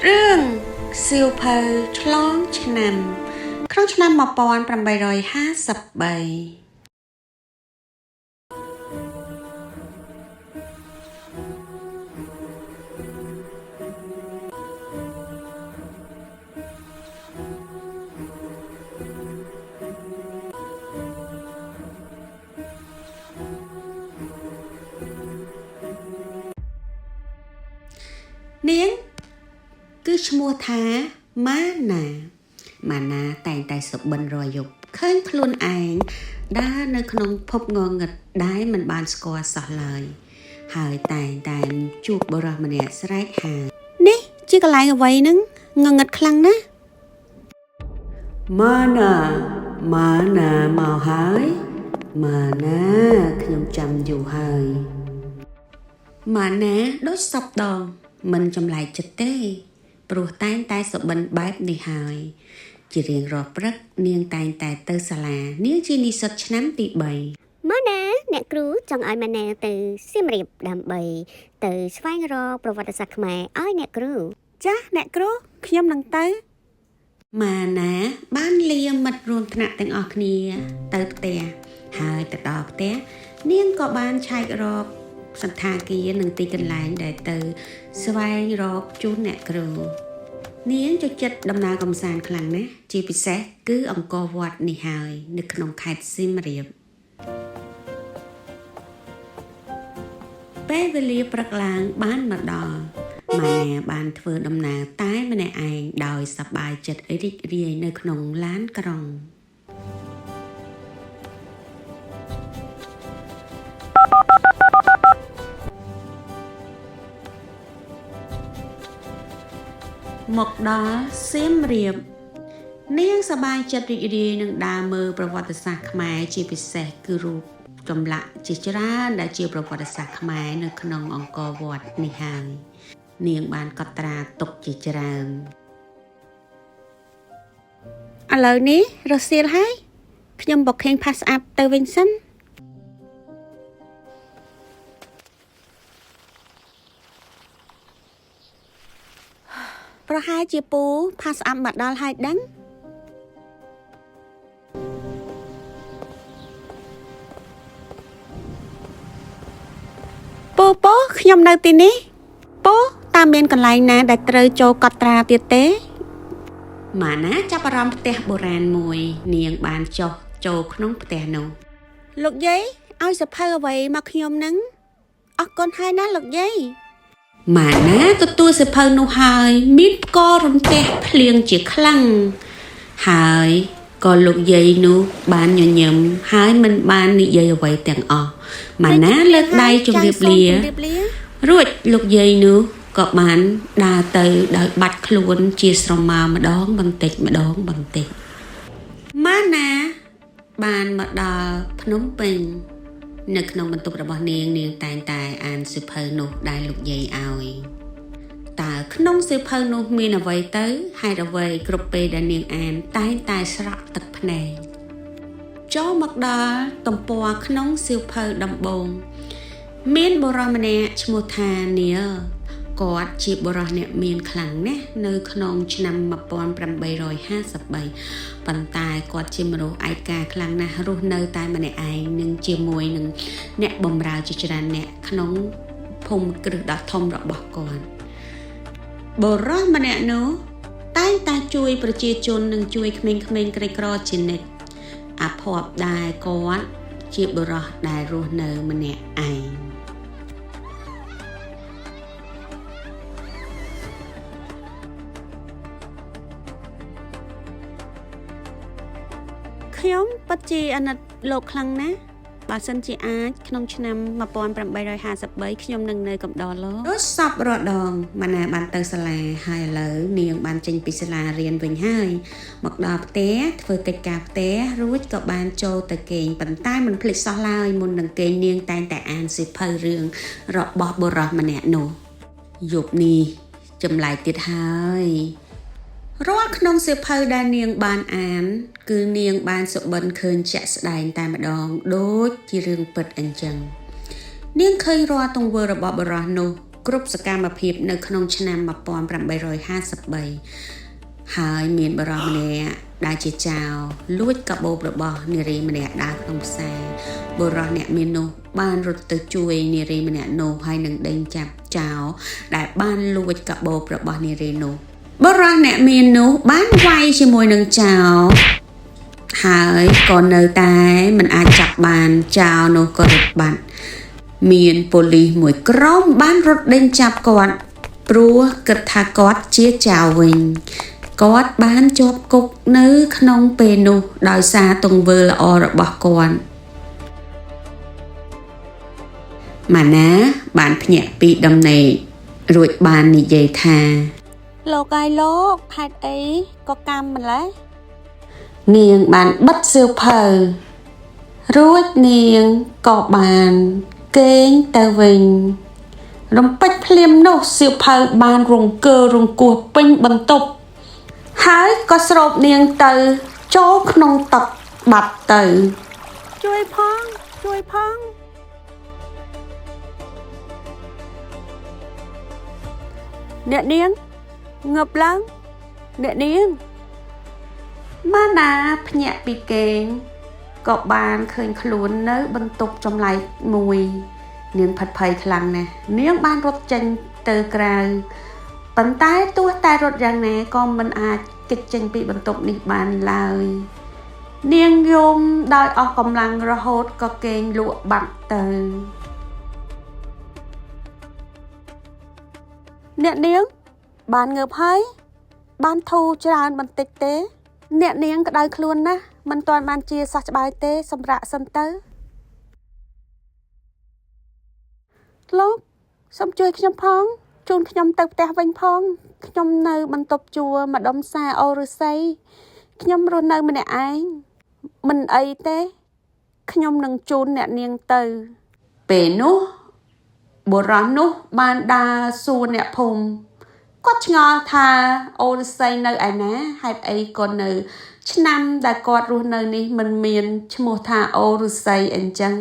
เรื่องซิลเพอฉลองชนำครั้งชนำมาปอน850 ใบនាងគឺឈ្មោះថាម៉ាណាតែងតែសុបិនរយប់ឃើញខ្លួនឯងដើរនៅក្នុងភពងងឹតដែលមិនបានស្គាល់សោះឡើយហើយតែងតែជួបបុរសម្នាក់ស្រែកហៅនេះជាកន្លែងអ្វីនឹងងងឹតខ្លាំងណាស់ម៉ាណាមកហើយម៉ាណាខ្ញុំចាំយូរហើយម៉ាណាដូចសពដងមិនចម្លែកចិត្តទេព្រោះតែងតែសុបិនបែបនេះហើយជារៀងរាល់ព្រឹកនាងតែងតែទៅសាលានាងជានិស្សិតឆ្នាំទី3ម៉ាណាអ្នកគ្រូចង់ឲ្យម៉ាណាទៅសៀមរាបដើម្បីទៅស្វែងរកប្រវត្តិសាស្ត្រខ្មែរឲ្យអ្នកគ្រូចាស់អ្នកគ្រូខ្ញុំនឹងទៅម៉ាណាបានលាមិត្តរួមថ្នាក់ទាំងអស់គ្នាទៅផ្ទះហើយទៅដល់ផ្ទះនាងក៏បានឆែករកសន្តាគារនិងទីកន្លែងដែលទៅស្វែងរកជូនអ្នកគ្រូនាងចូលចិត្តដំណើរកម្សាន្តខ្លាំងណាស់ជាពិសេសគឺអង្គរវត្តនេះហើយនៅក្នុងខេត្តសៀមរាបពេលវេលាព្រឹកឡើងបានមកដល់ម៉ាណាបានធ្វើដំណើរតែម្នាក់ឯងដោយសប្បាយចិត្តរីករាយនៅក្នុងឡានក្រុងមកដល់សៀមរាបនាងសប្បាយចិត្តរីករាយនឹងដើរមើលប្រវត្តិសាស្ត្រខ្មែរជាពិសេសគឺរូបចម្លាក់ជាច្រើនដែលជាប្រវត្តិសាស្ត្រខ្មែរនៅក្នុងអង្គរវត្តនេះហើយនាងបានកត់ត្រាទុកជាច្រើនឥឡូវនេះរសៀលហើយខ្ញុំ booking pass up ទៅវិញសិនប្រហែលជាពូ pass up មកដល់ហើយដឹងពូខ្ញុំនៅទីនេះពូតើមានកន្លែងណាដែលត្រូវចូលកត់ត្រាទៀតទេម៉ាណាចាប់អារម្មណ៍ផ្ទះបុរាណមួយនាងបានចុះចូលក្នុងផ្ទះនោះលោកយាយឲ្យសភៅអ្វីមកខ្ញុំនឹងអរគុណហើយណាលោកយាយម៉ាណាទទួលសភៅនោះហើយមានផ្គររន្ទះភ្លៀងជាខ្លាំងហើយក៏លោកយាយនោះបានញញឹមហើយមិនបាននិយាយអ្វីទាំងអស់ម៉ាណាលើកដៃជម្រាបលារួចលោកយាយនោះក៏បានដើរទៅដោយបាត់ខ្លួនជាស្រមើម្ដងបន្តិចម៉ាណាបានមកដល់ភ្នំពេញនៅក្នុងបន្ទប់របស់នាងតែងតែអានសៀវភៅនោះដែលលោកយាយឲ្យតើក្នុងសៀវភៅនោះមានអ្វីទៅហេតុអ្វីគ្រប់ពេលដែលនាងអានតែងតែស្រក់ទឹកភ្នែកចូលមកដល់ទំព័រក្នុងសៀវភៅដំបូងមានបុរសម្នាក់ឈ្មោះថានីលគាត់ជាបុរសអ្នកមានខ្លាំងណាស់នៅក្នុងឆ្នាំ1853ប៉ុន្តែគាត់ជាមនុស្សឯកាខ្លាំងណាស់រស់នៅតែម្នាក់ឯងនិងជាមួយនឹងអ្នកបម្រើជាច្រើនអ្នកក្នុងភូមិគ្រឹះដ៏ធំរបស់គាត់បុរសម្នាក់នោះតែងតែជួយប្រជាជននិងជួយក្មេងៗក្រីក្រជានិច្ចអាភ័ព្វដែលគាត់ជាបុរសដែលរស់នៅម្នាក់ឯងខ្ញុំពិតជាអាណិតលោកខ្លាំងណាស់បើសិនជាអាចក្នុងឆ្នាំ1853ខ្ញុំនឹងនៅកំដរលោកដូចសពរដងម៉ាណាបានទៅសាលាហើយឥឡូវនាងបានចេញពីសាលារៀនវិញហើយមកដល់ផ្ទះធ្វើកិច្ចការផ្ទះរួចក៏បានចូលទៅគេងប៉ុន្តែមិនភ្លេចសោះឡើយមុននឹងគេងនាងតែងតែអានសៀវភៅរឿងរបស់បុរសម្នាក់នោះយប់នេះចម្លែកទៀតហើយរាល់ក្នុងសៀវភៅដែលនាងបានអានគឺនាងបានសុបិនឃើញជាក់ស្ដែងតែម្ដងដូចជារឿងពិតអញ្ចឹងនាងឃើញរាល់ទង្វើរបស់បុរសនោះ គ្រប់សកម្មភាពនៅក្នុងឆ្នាំ1853ហើយមានបរិសម្នាក់ដែលជាចៅលួចកាបូបរបស់នារីម្នាក់ដើរក្នុងផ្សារបុរសអ្នកមាននោះបានរត់ទៅជួយនារីម្នាក់នោះហើយនឹងដេញចាប់ចៅដែលបានលួចកាបូបរបស់នារីនោះបុរសអ្នកមាននោះបានវាយជាមួយនឹងចៅហើយក៏នៅតែមិនអាចចាប់បានចៅនោះក៏រត់បាត់មានប៉ូលីសមួយក្រុមបានរត់ដេញចាប់គាត់ព្រោះគិតថាគាត់ជាចៅវិញគាត់បានជាប់គុកនៅក្នុងពេលនោះដោយសារទង្វើល្អរបស់គាត់ម៉ាណាបានភ្ញាក់ពីដំណេករួចបាននិយាយថាលោកហើយលោកហេតុអីក៏កម្មម្ល៉េះនាងបានបិទសៀវភៅរួចនាងក៏បានកេងទៅវិញរំពេចភ្លាមនោះសៀវភៅបានរង្គើរង្គោះពេញបន្ទប់ហើយក៏ស្រូបនាងទៅចូលក្នុងទឹកបាត់ទៅជួយផងអ្នកនាងងើបឡើងអ្នកនាងម៉ាណាភ្ញាក់ពីគេងក៏បានឃើញខ្លួននៅបន្ទប់ចម្លែកមួយនាងផិតភ័យខ្លាំងណាស់នាងបានរត់ចេញទៅក្រៅប៉ុន្តែទោះតែរត់យ៉ាងណាក៏មិនអាចគេចចេញពីបន្ទប់នេះបានឡើយនាងយំដោយអស់កម្លាំងរហូតក៏គេងលក់បាត់ទៅអ្នកនាងបានងើបហើយបានធូរច្រើនបន្តិចទេអ្នកនាងក្តៅខ្លួនណាស់មិនទាន់បានជាសះច្បាយទេសម្រាប់សិនទៅលោកសូមជួយខ្ញុំផងជូនខ្ញុំទៅផ្ទះវិញផងខ្ញុំនៅបន្ទប់ជួលម្ដុំសាអូឫស្សីខ្ញុំរស់នៅម្នាក់ឯងមិនអីទេខ្ញុំនឹងជូនអ្នកនាងទៅពេលនោះបុរសនោះបានដើរសួរអ្នកភូមិគាត់ឆ្ងល់ថាអូឫស្សីនៅឯណាហេតុអីក៏នៅ ឆ្នាំដែលគាត់រស់នៅនេះមិនមានឈ្មោះថាអូឫស្សីអញ្ចឹង